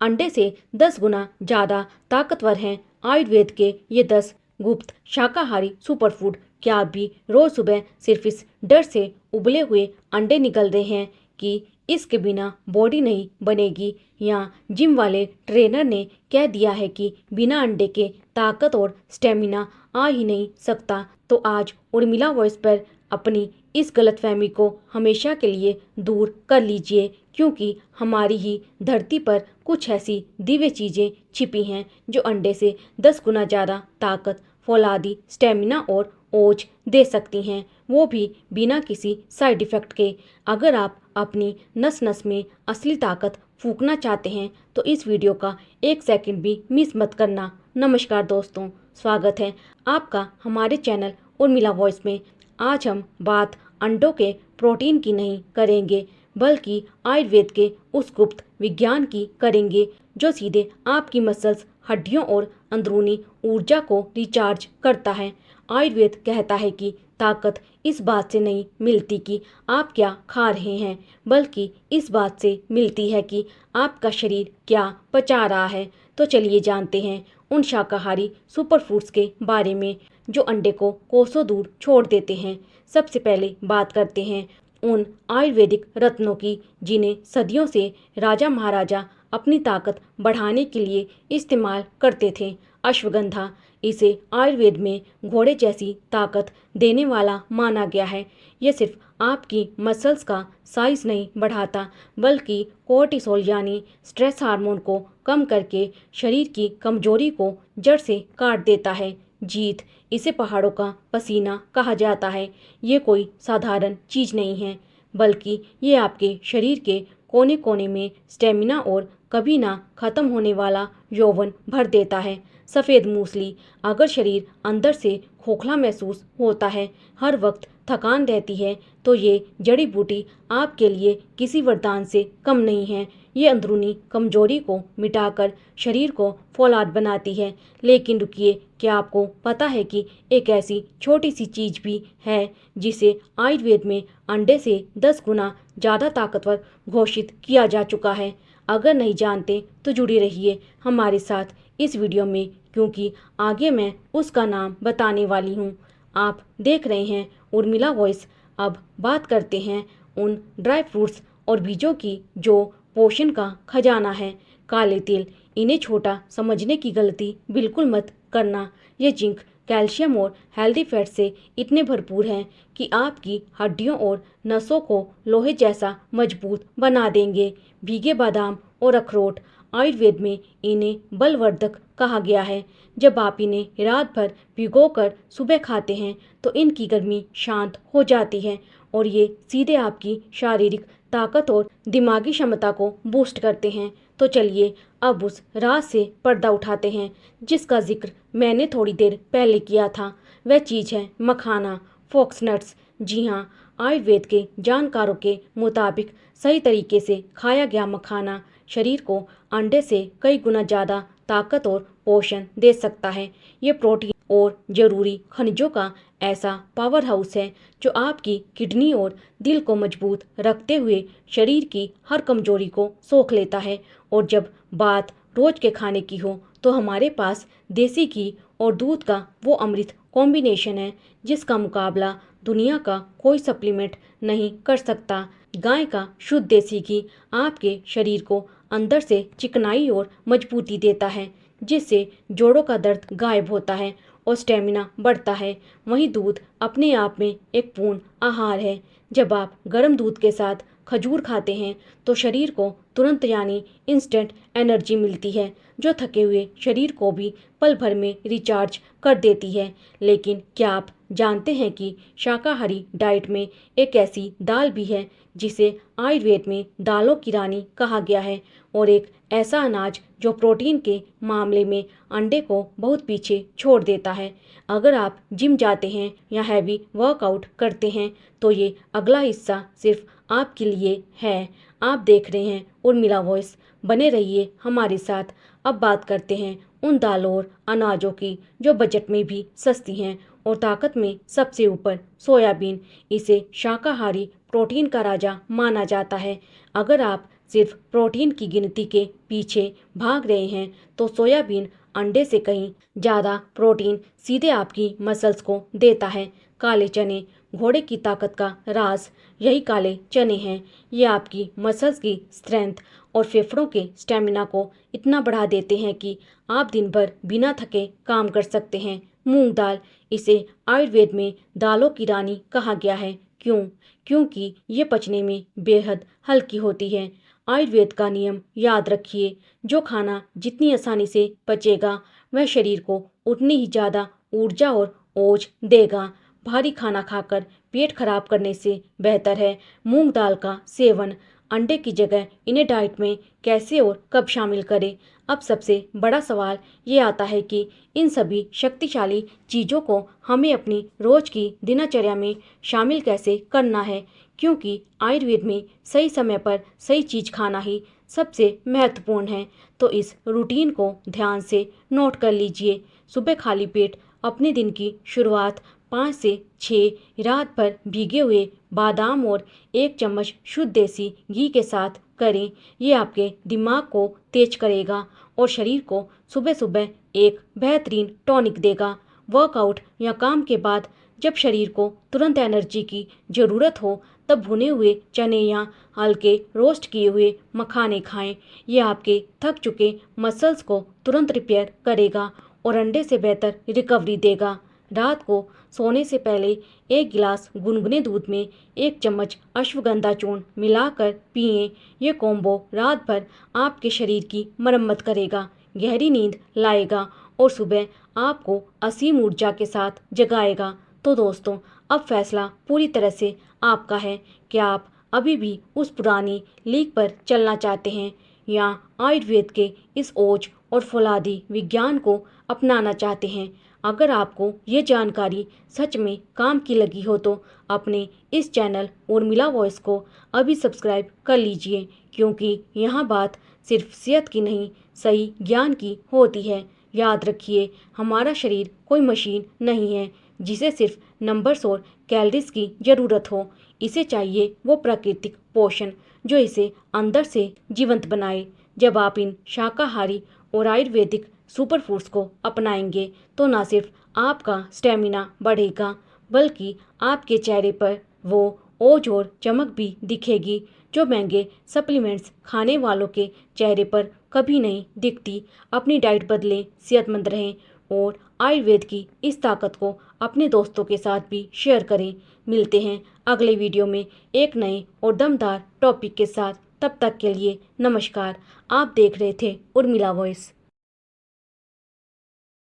अंडे से 10 गुना ज़्यादा ताकतवर हैं। आयुर्वेद के ये 10 गुप्त शाकाहारी सुपरफूड। क्या आप भी रोज सुबह सिर्फ इस डर से उबले हुए अंडे निकल रहे हैं कि इसके बिना बॉडी नहीं बनेगी, या जिम वाले ट्रेनर ने कह दिया है कि बिना अंडे के ताकत और स्टेमिना आ ही नहीं सकता? तो आज उर्मिला वॉइस पर अपनी इस गलतफहमी को हमेशा के लिए दूर कर लीजिए, क्योंकि हमारी ही धरती पर कुछ ऐसी दिव्य चीज़ें छिपी हैं जो अंडे से 10 गुना ज़्यादा ताकत, फौलादी, स्टेमिना और ओज दे सकती हैं, वो भी बिना किसी साइड इफ़ेक्ट के। अगर आप अपनी नस नस में असली ताकत फूंकना चाहते हैं तो इस वीडियो का 1 सेकंड भी मिस मत करना। नमस्कार दोस्तों, स्वागत है आपका हमारे चैनल उर्मिला वॉइस में। आज हम बात अंडों के प्रोटीन की नहीं करेंगे, बल्कि आयुर्वेद के उस गुप्त विज्ञान की करेंगे जो सीधे आपकी मसल्स, हड्डियों और अंदरूनी ऊर्जा को रिचार्ज करता है। आयुर्वेद कहता है कि ताकत इस बात से नहीं मिलती कि आप क्या खा रहे हैं, बल्कि इस बात से मिलती है कि आपका शरीर क्या पचा रहा है। तो चलिए जानते हैं उन शाकाहारी सुपरफूड्स के बारे में जो अंडे को कोसों दूर छोड़ देते हैं। सबसे पहले बात करते हैं उन आयुर्वेदिक रत्नों की जिन्हें सदियों से राजा महाराजा अपनी ताकत बढ़ाने के लिए इस्तेमाल करते थे। अश्वगंधा, इसे आयुर्वेद में घोड़े जैसी ताकत देने वाला माना गया है। यह सिर्फ आपकी मसल्स का साइज नहीं बढ़ाता, बल्कि कोर्टिसोल यानी स्ट्रेस हार्मोन को कम करके शरीर की कमजोरी को जड़ से काट देता है। जीत, इसे पहाड़ों का पसीना कहा जाता है। ये कोई साधारण चीज़ नहीं है, बल्कि ये आपके शरीर के कोने कोने में स्टेमिना और कभी ना खत्म होने वाला यौवन भर देता है। सफ़ेद मूसली, अगर शरीर अंदर से खोखला महसूस होता है, हर वक्त थकान रहती है, तो ये जड़ी बूटी आपके लिए किसी वरदान से कम नहीं है। ये अंदरूनी कमजोरी को मिटाकर शरीर को फौलाद बनाती है। लेकिन रुकिए, क्या आपको पता है कि एक ऐसी छोटी सी चीज़ भी है जिसे आयुर्वेद में अंडे से 10 गुना ज़्यादा ताकतवर घोषित किया जा चुका है? अगर नहीं जानते तो जुड़े रहिए हमारे साथ इस वीडियो में, क्योंकि आगे मैं उसका नाम बताने वाली हूँ। आप देख रहे हैं उर्मिला वॉइस। अब बात करते हैं उन ड्राई फ्रूट्स और बीजों की जो पोषण का खजाना है। काले तिल, इन्हें छोटा समझने की गलती बिल्कुल मत करना। ये जिंक, कैल्शियम और हेल्दी फैट से इतने भरपूर हैं कि आपकी हड्डियों और नसों को लोहे जैसा मजबूत बना देंगे। भीगे बादाम और अखरोट, आयुर्वेद में इन्हें बलवर्धक कहा गया है। जब आप इन्हें रात भर भिगोकर सुबह खाते हैं तो इनकी गर्मी शांत हो जाती है और ये सीधे आपकी शारीरिक ताकत और दिमागी क्षमता को बूस्ट करते हैं। तो चलिए अब उस राज से पर्दा उठाते हैं जिसका जिक्र मैंने थोड़ी देर पहले किया था। वह चीज़ है मखाना, फोक्सनट्स। जी हाँ, आयुर्वेद के जानकारों के मुताबिक सही तरीके से खाया गया मखाना शरीर को अंडे से कई गुना ज़्यादा ताकत और पोषण दे सकता है। ये प्रोटीन और ज़रूरी खनिजों का ऐसा पावर हाउस है जो आपकी किडनी और दिल को मजबूत रखते हुए शरीर की हर कमजोरी को सोख लेता है। और जब बात रोज के खाने की हो तो हमारे पास देसी घी और दूध का वो अमृत कॉम्बिनेशन है जिसका मुकाबला दुनिया का कोई सप्लीमेंट नहीं कर सकता। गाय का शुद्ध देसी घी आपके शरीर को अंदर से चिकनाई और मजबूती देता है, जिससे जोड़ों का दर्द गायब होता है और स्टेमिना बढ़ता है। वहीं दूध अपने आप में एक पूर्ण आहार है। जब आप गर्म दूध के साथ खजूर खाते हैं तो शरीर को तुरंत यानी इंस्टेंट एनर्जी मिलती है जो थके हुए शरीर को भी पल भर में रिचार्ज कर देती है। लेकिन क्या आप जानते हैं कि शाकाहारी डाइट में एक ऐसी दाल भी है जिसे आयुर्वेद में दालों की रानी कहा गया है, और एक ऐसा अनाज जो प्रोटीन के मामले में अंडे को बहुत पीछे छोड़ देता है। अगर आप जिम जाते हैं या हैवी वर्कआउट करते हैं तो ये अगला हिस्सा सिर्फ आपके लिए है। आप देख रहे हैं उर्मिला वॉइस, बने रहिए हमारे साथ। अब बात करते हैं उन दालों और अनाजों की जो बजट में भी सस्ती हैं और ताकत में सबसे ऊपर। सोयाबीन, इसे शाकाहारी प्रोटीन का राजा माना जाता है। अगर आप सिर्फ प्रोटीन की गिनती के पीछे भाग रहे हैं तो सोयाबीन अंडे से कहीं ज़्यादा प्रोटीन सीधे आपकी मसल्स को देता है। काले चने घोड़े की ताकत का राज यही काले चने हैं। ये आपकी मसल्स की स्ट्रेंथ और फेफड़ों के स्टेमिना को इतना बढ़ा देते हैं कि आप दिन भर बिना थके काम कर सकते हैं। मूंग दाल, इसे आयुर्वेद में दालों की रानी कहा गया है। क्यों? क्योंकि ये पचने में बेहद हल्की होती है। आयुर्वेद का नियम याद रखिए, जो खाना जितनी आसानी से पचेगा वह शरीर को उतनी ही ज़्यादा ऊर्जा और ओज देगा। भारी खाना खाकर पेट खराब करने से बेहतर है मूंग दाल का सेवन। अंडे की जगह इन्हें डाइट में कैसे और कब शामिल करें? अब सबसे बड़ा सवाल ये आता है कि इन सभी शक्तिशाली चीज़ों को हमें अपनी रोज़ की दिनचर्या में शामिल कैसे करना है, क्योंकि आयुर्वेद में सही समय पर सही चीज़ खाना ही सबसे महत्वपूर्ण है। तो इस रूटीन को ध्यान से नोट कर लीजिए। सुबह खाली पेट अपने दिन की शुरुआत 5 से 6 रात भर भीगे हुए बादाम और 1 चम्मच शुद्ध देसी घी के साथ करें। ये आपके दिमाग को तेज करेगा और शरीर को सुबह सुबह एक बेहतरीन टॉनिक देगा। वर्कआउट या काम के बाद जब शरीर को तुरंत एनर्जी की ज़रूरत हो तब भुने हुए चने या हल्के रोस्ट किए हुए मखाने खाएं। ये आपके थक चुके मसल्स को तुरंत रिपेयर करेगा और अंडे से बेहतर रिकवरी देगा। रात को सोने से पहले 1 गिलास गुनगुने दूध में 1 चम्मच अश्वगंधा चूर्ण मिलाकर पिएं। ये कॉम्बो रात भर आपके शरीर की मरम्मत करेगा, गहरी नींद लाएगा और सुबह आपको असीम ऊर्जा के साथ जगाएगा। तो दोस्तों, अब फैसला पूरी तरह से आपका है। क्या आप अभी भी उस पुरानी लीक पर चलना चाहते हैं या आयुर्वेद के इस ओज और फौलादी विज्ञान को अपनाना चाहते हैं? अगर आपको ये जानकारी सच में काम की लगी हो तो अपने इस चैनल उर्मिला वॉइस को अभी सब्सक्राइब कर लीजिए, क्योंकि यहाँ बात सिर्फ सेहत की नहीं, सही ज्ञान की होती है। याद रखिए, हमारा शरीर कोई मशीन नहीं है जिसे सिर्फ नंबर्स और कैलोरीज की ज़रूरत हो। इसे चाहिए वो प्राकृतिक पोषण जो इसे अंदर से जीवंत बनाए। जब आप इन शाकाहारी और आयुर्वेदिक सुपर फूड्स को अपनाएंगे तो न सिर्फ आपका स्टेमिना बढ़ेगा, बल्कि आपके चेहरे पर वो ओज और चमक भी दिखेगी जो महंगे सप्लीमेंट्स खाने वालों के चेहरे पर कभी नहीं दिखती। अपनी डाइट बदलें, सेहतमंद रहें और आयुर्वेद की इस ताकत को अपने दोस्तों के साथ भी शेयर करें। मिलते हैं अगले वीडियो में एक नए और दमदार टॉपिक के साथ। तब तक के लिए नमस्कार। आप देख रहे थे उर्मिला वॉइस।